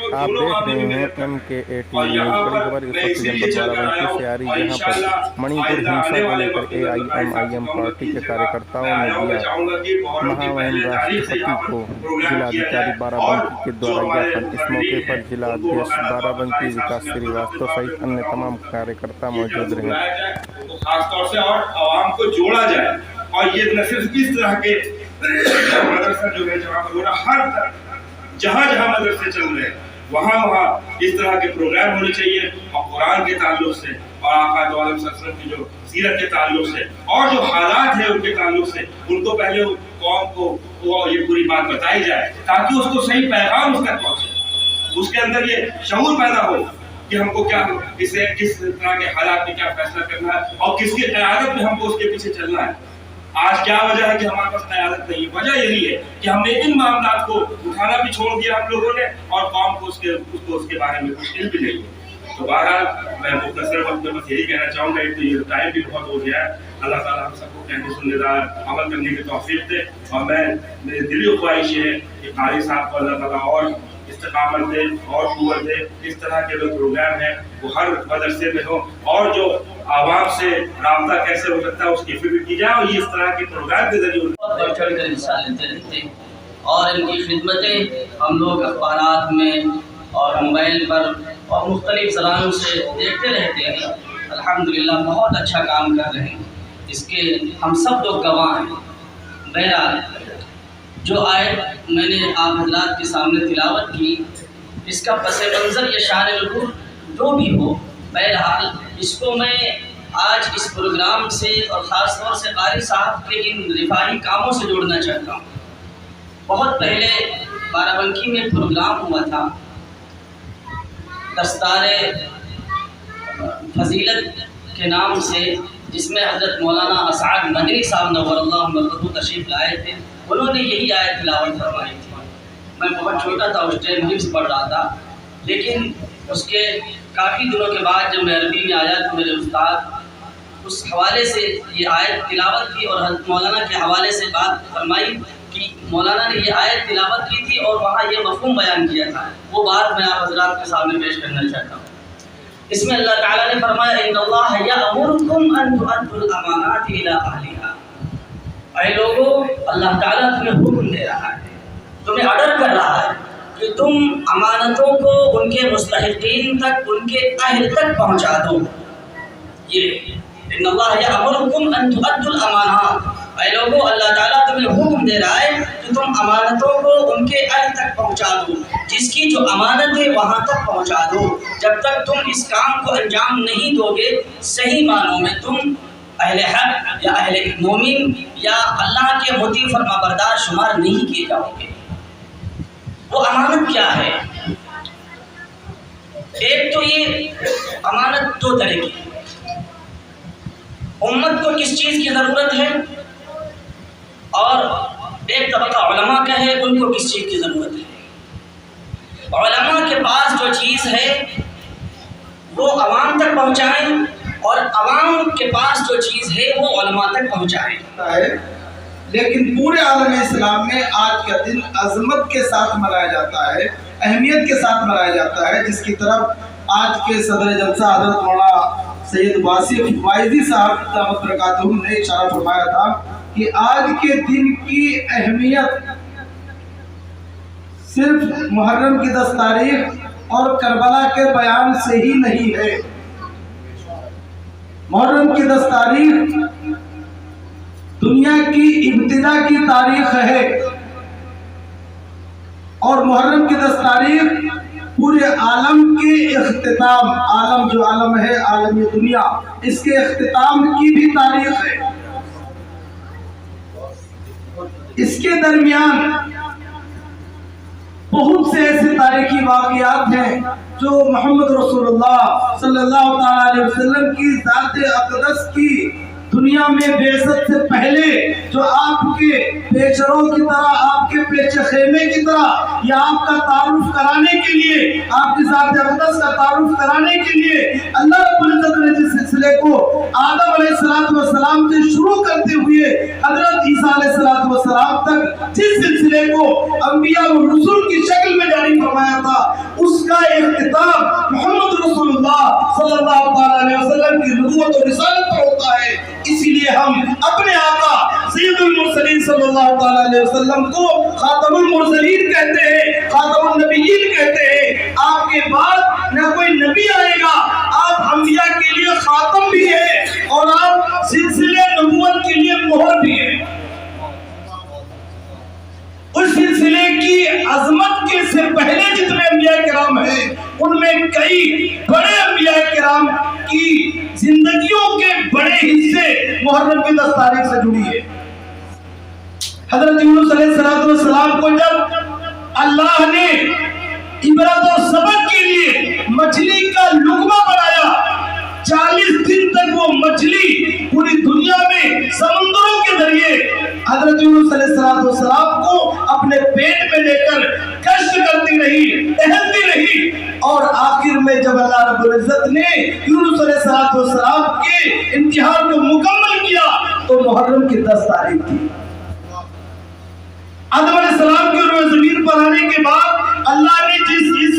आप देख रहे हैं MK18 न्यूज़। बड़ी खबर इस वक्त जनपद बाराबंकी से आ रही, जहां पर मणिपुर हिंसा को लेकर AIMIM पार्टी के कार्यकर्ताओं ने दिया महामहिम राष्ट्रपति को जिलाधिकारी बाराबंकी के द्वारा ज्ञापन। इस मौके पर जिलाध्यक्ष बाराबंकी विकास श्रीवास्तव सहित अन्य तमाम कार्यकर्ता मौजूद रहे। खासतौर से और आवाम को जोड़ा जाए, और ये न सिर्फ इस तरह के मदरसा जो है जहाँ पर हो रहा, हर जहाँ जहाँ मदरसे चल रहे हैं वहाँ इस तरह के प्रोग्राम होने चाहिए, और कुरान के ताल्लुक से और आका दो आलम सल्लल्लाहु अलैहि वसल्लम की जो सीरत के ताल्लुक से और जो हालात है उनके ताल्लुक से उनको पहले कौम को ये पूरी बात बताई जाए, ताकि उसको सही पैगाम उस तक पहुँचे, उसके अंदर ये शऊर पैदा हो कि हमको क्या किस तरह के हालात में क्या फैसला करना है और किसकी क़यादत में हमको उसके पीछे चलना है। आज क्या वजह है कि हमारे पास क़यादत नहीं है? वजह यही है कि हमने इन मामलात को उठाना भी छोड़ दिया हम लोगों ने, और कौम को उसके बारे में कुछ इल्म भी नहीं है। तो बहरहाल मैं मुख्तसर वक्त में बस यही कहना चाहूँगा, एक तो ये टाइम भी बहुत हो गया है। अल्लाह ताला हम सबको कहने सुननेदार अमल करने की तौफीक दे, और मेरी दिली ख्वाहिश है कि कारी साहब को अल्लाह ताला और इस्तिकामत दे और कुव्वत दे। इस तरह के जो प्रोग्राम है वो हर मदरसे में हो, और जो आवाम से राब्ता कैसे हो सकता है उसकी फिक्र की जाए, और ये इस तरह के प्रोग्राम के जरिए बढ़ चढ़ कर हिस्सा लेते रहते, और इनकी खिदमतें हम लोग अखबारात में और मोबाइल पर और मुख्तलिफ ज़रानों से देखते रहते हैं। अल्हम्दुलिल्लाह बहुत अच्छा काम कर रहे हैं, इसके हम सब लोग गवाह हैं। बहरहाल जो आयत मैंने आप हज़रात के सामने तिलावत की, इसका पस मंज़र या शान नज़ूर जो भी हो, बहरहाल इसको मैं आज इस प्रोग्राम से और ख़ास तौर से कारी साहब के इन रिफाही कामों से जोड़ना चाहता हूँ। बहुत पहले बाराबंकी में प्रोग्राम हुआ था, दस्तारे फजीलत के नाम से, जिसमें हज़रत मौलाना असाद मदनी साहब नव्वरल्लाहु मरकज़हू तशरीफ़ लाए थे। उन्होंने यही आयत तिलावत फरमाई थी। मैं बहुत छोटा था, उस टाइम हिफ्ज़ पढ़ रहा था, लेकिन उसके काफ़ी दिनों के बाद जब मैं अरबी में आया तो मेरे उस्ताद उस हवाले से ये आयत तिलावत की, और हज़रत मौलाना के हवाले से बात फरमाई कि मौलाना ने ये आयत तिलावत की थी और वहाँ ये मफ़हूम बयान किया था। वो बात मैं आप हज़रात के सामने पेश करना चाहता हूँ। इसमें अल्लाह ताला ने फरमाया, इन्नल्लाह यअमुरुकुम अन तुअद्दुल अमानाति इला अहलिहा। ऐ लोगों, अल्लाह ताला तुम्हें हुक्म दे रहा है, तुम्हें ऑर्डर कर रहा है कि तुम अमानतों को उनके मुस्तहिक़ीन तक, उनके अहल तक पहुँचा दो। ये इन्नल्लाह यअमुरुकुम अन तुअद्दुल अमानात। ऐ लोगों, अल्लाह ताला तुम्हें हुक्म दे रहा है कि तुम अमानतों को उनके अहल तक पहुँचा दो, जिसकी जो अमानत है वहाँ तक पहुँचा दो। जब तक तुम इस काम को अंजाम नहीं दोगे, सही मानों में तुम अहले हक या अहले मोमिन या अल्लाह के मुती फरमाबरदार शुमार नहीं किए जाओगे। वो अमानत क्या है? एक तो ये अमानत दो तरह की, उम्मत को किस चीज़ की ज़रूरत है, और एक तबका उलमा का है, उनको किस चीज़ की ज़रूरत है। उलमा के पास जो चीज़ है वो अवाम तक पहुँचाएं, और अवाम के पास जो चीज़ है वो उलमा तक पहुँचाएं। लेकिन पूरे आलम इस्लाम में आज का दिन अजमत के साथ मनाया जाता है, अहमियत के साथ मनाया जाता है, जिसकी तरफ आज के सदर जलसा हज़रत मौलाना सैयद वासिफ वाइज़ी साहब दामत बरकातहू ने इशारा फरमाया था कि आज के दिन की अहमियत सिर्फ मुहर्रम की 10 तारीख और करबला के बयान से ही नहीं है। मुहर्रम की 10 तारीख दुनिया की इब्तिदा की तारीख है, और मुहर्रम की 10 तारीख पूरे आलम के इख्तिताम, आलम जो आलम है आलमी दुनिया, इसके इख्तिताम की भी तारीख है। इसके दरमियान बहुत से ऐसे तारीखी वाक़ियात हैं जो मोहम्मद रसूलुल्लाह सल्लल्लाहु अलैहि वसल्लम की ज़ात अक़दस की दुनिया में बेइज्जत से पहले जो आपके पेशरों की तरह, आपके पेशे खेमे की तरह, या आपका तारुफ कराने के लिए, आपकी ज़ात अक़दस का तारुफ कराने के लिए अल्लाह रब्बुल इज़्ज़त ने जिस सिलसिले को आदम अलैहिस्सलाम से शुरू करते हुए हज़रत ईसा अलैहिस्सलाम तक जिस सिलसिले को अंबिया और रसूल की शक्ल में जारी फरमाया था, उसका उसका इख्तिताम मोहम्मद रसूलुल्लाह सल्लल्लाहु अलैहि वसल्लम की नबूवत और रिसालत पर होता है। इसीलिए हम अपने आका सैयदुल मुरसलीन सल्लल्लाहु अलैहि वसल्लम को खातमुल मुरसलीन कहते हैं, खातमुन नबिय्यीन कहते हैं। आपके बाद न कोई नबी आएगा, आप अंबिया के लिए खातम भी है और आप सिलसिले नबूवत के लिए मोहर भी है। उस सिलसिले की अजमत के से पहले जितने अंबिया किराम हैं, उनमें कई बड़े अंबिया किराम की जिंदगियों के बड़े हिस्से मुहर्रम की 10 तारीख से जुड़ी है। हजरत यूनुस अलैहिस्सलाम को जब अल्लाह ने इबरत और सबक के लिए मछली का लुकमा बनाया, 40 दिन तक वो मछली पूरी दुनिया में समुद्रों के जरिए हजरत यूनुस अलैहिस्सलाम को अपने पेट में लेकर कष्ट करती रही, टहलती रही, और आखिर में जब अल्लाह रब्बुल इज्जत ने यूनुस अलैहिस्सलाम के इम्तिहान को मुकम्मल किया तो मुहर्रम की 10 तारीख थी। आदम अलैहिस्सलाम के रूह जमीन पर आने के बाद अल्लाह ने जिस इस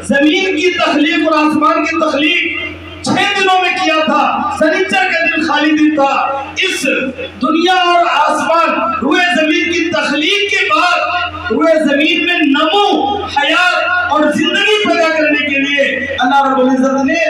जमीन की तख्लीक और आसमान की तख्लीक 6 दिनों में किया था, शनिचर का दिन खाली दिन था। इस दुनिया और आसमान रूह जमीन की तख्लीक के बाद रूह जमीन में नमो, हयात और जिंदगी पैदा करने के लिए अल्लाह रब्बुल इज्जत ने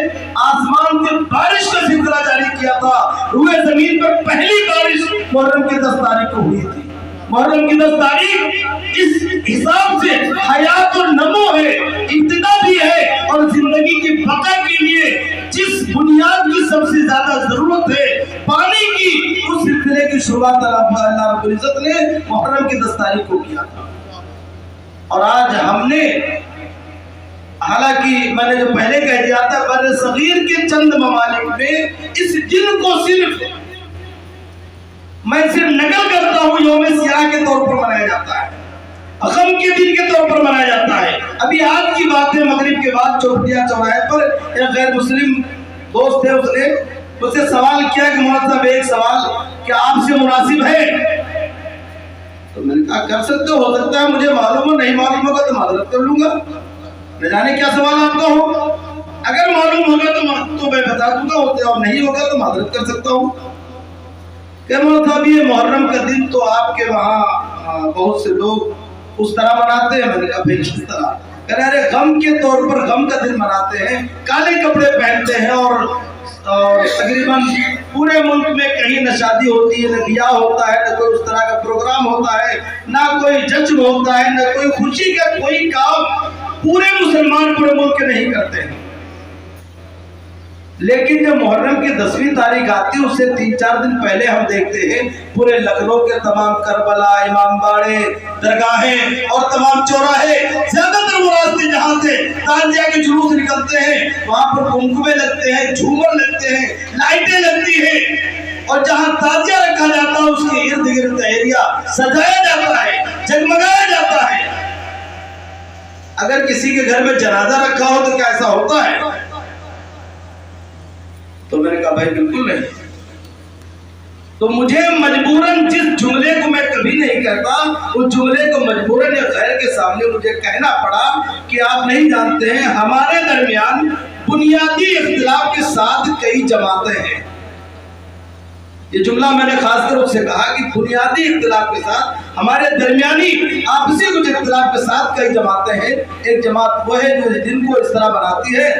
आसमान से बारिश का सिलसिला जारी किया था। रूह जमीन पर पहली बारिश मुहर्रम की 10 तारीख को हुई थी। मुहर्रम की 10 तारीख इस हिसाब से हयात और नमो है, इब्तिदा भी है, और जिंदगी की बका के लिए जिस बुनियाद की सबसे ज्यादा जरूरत है, पानी की, उस सिलसिले की शुरुआत अल्लाह रब्बुल इज्जत ने मुहर्रम की 10 तारीख को किया था। और आज हमने, हालांकि मैंने जो पहले कह दिया था, बर्र सगीर के चंद ममालिक में इस दिन को मैं सिर्फ नकल करता हूँ, यौम सियाह के तौर पर मनाया जाता है, गम के दिन के तौर पर मनाया जाता है। अभी आज की बात है, मगरिब के बाद चौपटिया चौराहे पर एक गैर मुस्लिम दोस्त है, उसने मुझसे सवाल किया कि मौलाना साहब एक सवाल, क्या आपसे मुनासिब है? तो मैंने कहा कर सकते हो सकता है मुझे मालूम हो, नहीं मालूम होगा तो माजरत कर लूंगा, न जाने क्या सवाल आपका हो। अगर मालूम होगा तो मैं बता दूंगा, और नहीं होगा तो माजरत कर सकता हूँ। साहब ये मुहर्रम का दिन तो आपके वहाँ बहुत से लोग उस तरह मनाते हैं। मैंने कहा भाई किस तरह? कह रहे अरे गम के तौर पर गम का दिन मनाते हैं, काले कपड़े पहनते हैं, और तकरीबन पूरे मुल्क में कहीं न शादी होती है, न ब्याह होता है, न कोई उस तरह का प्रोग्राम होता है, ना कोई जश्न होता है, न कोई खुशी का कोई काम पूरे मुसलमान पूरे मुल्क के नहीं करते हैं। लेकिन जब मुहर्रम की 10वीं तारीख आती है, उससे 3-4 दिन पहले हम देखते हैं पूरे लखनऊ के तमाम करबला, इमामबाड़े, दरगाहें और तमाम चौराहे, ज्यादातर वो रास्ते जहाँ से ताजिया के जुलूस निकलते हैं, वहाँ पर कुमकुमे लगते हैं, झूमर लगते हैं, लाइटें लगती हैं, और जहाँ ताजिया रखा जाता है उसके इर्द गिर्द एरिया सजाया जाता है, जगमगाया जाता है। अगर किसी के घर में जनाजा रखा हो तो क्या ऐसा होता है? तो मैंने कहा भाई बिल्कुल नहीं। तो मुझे मजबूरन जिस जुमले को मैं कभी नहीं करता, उस जुमले को मजबूरन या गैर के सामने मुझे कहना पड़ा कि आप नहीं जानते हैं हमारे दरमियान बुनियादी इख्तिलाफ के साथ कई जमातें हैं। ये जुमला मैंने खासकर उससे कहा कि बुनियादी इख्तिलाफ के साथ हमारे दरमियानी आपसी कुछ इख्तिलाफ के साथ कई जमातें हैं। एक जमात वो है जो जिनको इस तरह बनाती है।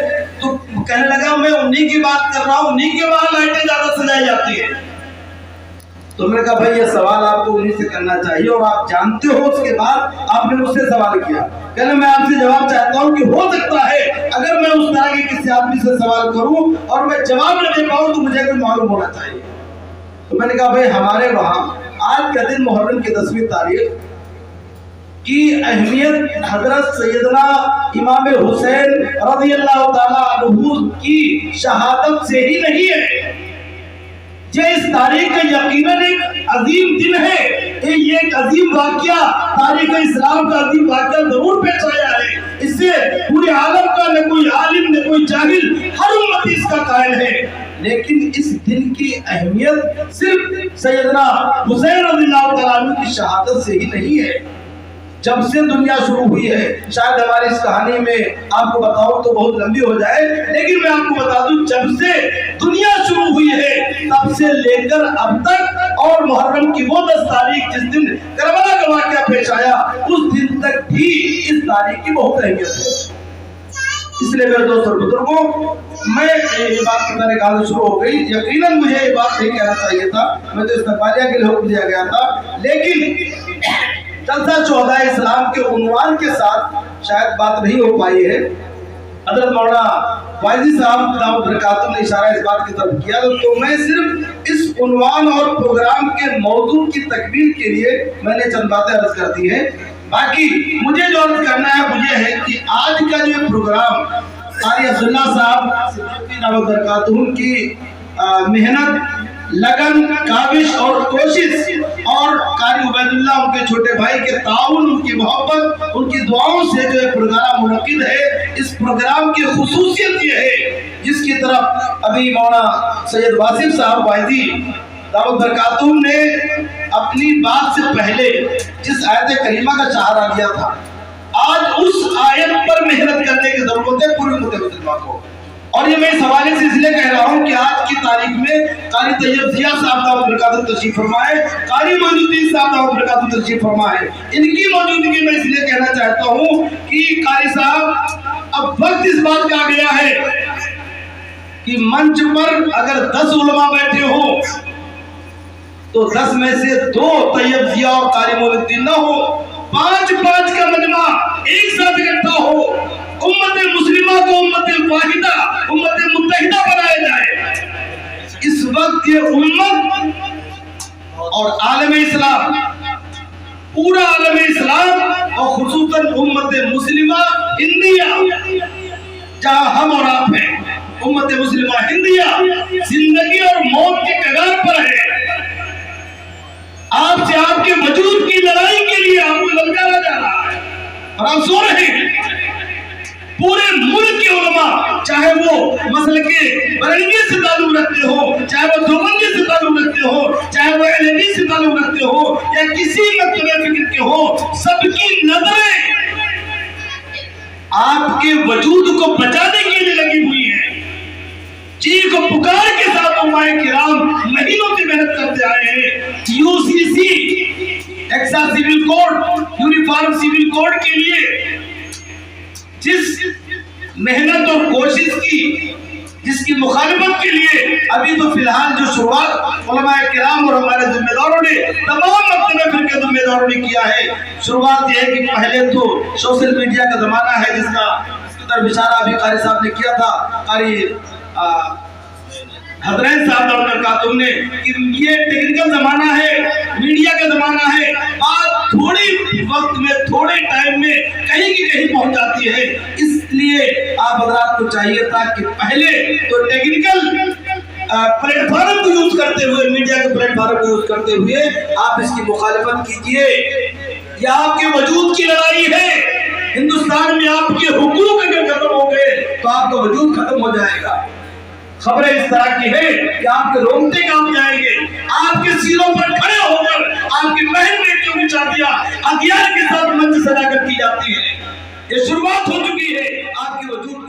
तो कहने लगा मैं उन्हीं की बात कर रहा हूँ, उन्हीं के वहां लाइटें ज्यादा सजाई जाती है। तो मैंने कहा भाई ये सवाल आपको उन्हीं से करना चाहिए, और आप जानते हो उसके बाद आपने मुझसे सवाल किया। कहना मैं आपसे जवाब चाहता हूँ कि हो सकता है अगर मैं उस तरह के किसी आदमी से सवाल करूँ और मैं जवाब न दे पाऊँ तो मुझे कुछ मालूम होना चाहिए। तो मैंने कहा भाई हमारे वहाँ आज का दिन मुहर्रम की 10वीं तारीख की अहमियत हजरत सैयदना इमाम हुसैन रज़ियल्लाहु ताला अन्हु की शहादत से ही नहीं है। ये इस तारीख का यकीनन एक अजीम दिन है, ये एक अजीम वाक़या, तारीख इस्लाम का अजीम वाक़या जरूर पेश आया है। इससे पूरे आलम का न कोई आलिम न कोई जाहिल, हर उम्मत इसका कायल है। लेकिन इस दिन की अहमियत सिर्फ सैयदना हुसैन रज़ियल्लाहु ताला अन्हु की शहादत से ही नहीं है। जब से दुनिया शुरू हुई है, शायद हमारी इस कहानी में आपको बताऊं तो बहुत लंबी हो जाए, लेकिन मैं आपको बता दूं जब से दुनिया शुरू हुई है तब से लेकर अब तक, और मुहर्रम की वो 10 तारीख जिस दिन करबला का वाक़या पेश आया उस दिन तक भी इस तारीख की बहुत अहमियत है। इसलिए मेरे दोस्त और बुजुर्गों, मैं ये बात बताने का शुरू हो गई। यकीनन मुझे ये बात नहीं कहना चाहिए था, मैं तो इस्तेमालिया के लिए हुक्म दिया गया था, लेकिन जलसा चौदह इस्लाम के उन्वान के साथ शायद बात नहीं हो पाई है। हज़रत मौलाना वाइजी साहब दाऊद बरकातुहू ने इशारा इस बात की तरफ किया, तो मैं सिर्फ इस उन्वान और प्रोग्राम के मौजू की तकमील के लिए मैंने चंद बातें अर्ज कर दी हैं। बाकी मुझे जो अर्ज करना है वो ये है कि आज का जो प्रोग्राम कारी अब्दुल्ला साहब दाऊद बरकातुहू की मेहनत, लगन, काविश और कोशिश, और कारी उबैदुल्लाह उनके छोटे भाई के ताउन, उनकी मोहब्बत, उनकी दुआओं से जो प्रोग्राम मुनक्किद है, इस प्रोग्राम की खुसूसियत ये है जिसकी तरफ अभी मौलाना सैयद वासिफ साहब वाइजी दाऊद बरकातुहू ने अपनी बात से पहले जिस आयत करीमा का सहारा लिया था, आज उस आयत पर मेहनत करने की जरूरत है पूरी उम्मत मुस्लिमा को। और ये मैं इस हवाले से इसलिए कह रहा हूँ कि आज की तारीख में कारी तैयब जिया साहब दाऊद बरकातुहू तशरीफ फरमाए, कारी मोइनुद्दीन साहब दाऊद बरकातुहू तशरीफ फरमाए। इनकी मौजूदगी में इसलिए कहना चाहता हूँ कि कारी साहब अब वक्त इस बात का आ गया है कि मंच पर अगर 10 उलमा बैठे हो तो 10 में से 2 तैयब जिया और कारी मोइनुद्दीन ना हो, 5-5 का मजमा एक साथ इकट्ठा हो, उम्मत मुस्लिमा को उम्मत वाहिदा, उम्मत मुत्तहिदा बनाया जाए। इस वक्त ये उम्मत और आलम इस्लाम, पूरा आलम इस्लाम और खुसूसन उम्मत मुस्लिमा हिंदिया, जहां हम और आप हैं, उम्मत मुस्लिमा हिंदिया जिंदगी और मौत के कगार पर है। आपसे आपके वजूद की लड़ाई के लिए आपको ललकारा जा रहा है और आप सो रहे हैं। पूरे मुल्क के उलमा, चाहे वो मसले के बरेलवी से ताल्लुक रखते हो, चाहे वो देवबंदी से ताल्लुक रखते हो, चाहे वो अहलहदीस से ताल्लुक रखते हो या किसी मकतब फिक्र के हो, सबकी नजरें आपके वजूद को बचाने के लिए लगी हुई है। चीख और पुकार के साथ उलमाए किराम महीनों से मेहनत करते आए हैं। यूसीसी एक्सा civil code, uniform civil code के लिए जिस मेहनत और कोशिश की, जिसकी मुखालिफत के लिए अभी तो फिलहाल जो शुरुआत उलमाए किराम और हमारे जिम्मेदारों ने, तमाम मकतब फिक्र के जिम्मेदारों ने किया है। शुरुआत यह है कि पहले तो सोशल मीडिया का जमाना है जिसकी तरफ इशारा अभी कारी साहब ने किया था, कारी हजरैन साहब दाऊद बरकातुहू ने, कि ये टेक्निकल जमाना है, मीडिया का जमाना है, बात थोड़ी वक्त में, थोड़े टाइम में कहीं की कहीं पहुंच जाती है। इसलिए आप हजरात को चाहिए था कि पहले तो टेक्निकल प्लेटफॉर्म को यूज करते हुए, मीडिया के प्लेटफॉर्म को यूज करते हुए आप इसकी मुखालिफत कीजिए। यह आपके वजूद की लड़ाई है। हिंदुस्तान में आपके हुकूक अगर खत्म हो गए तो आपका वजूद खत्म हो जाएगा। खबरें इस तरह की है कि आपके रोंगटे कांप जाएंगे, आपके सिरों पर खड़े होकर आपकी बहन बेटियों की शादियां अगियार के साथ मंच सजाकर की जाती है। ये शुरुआत हो चुकी है आपके वजूद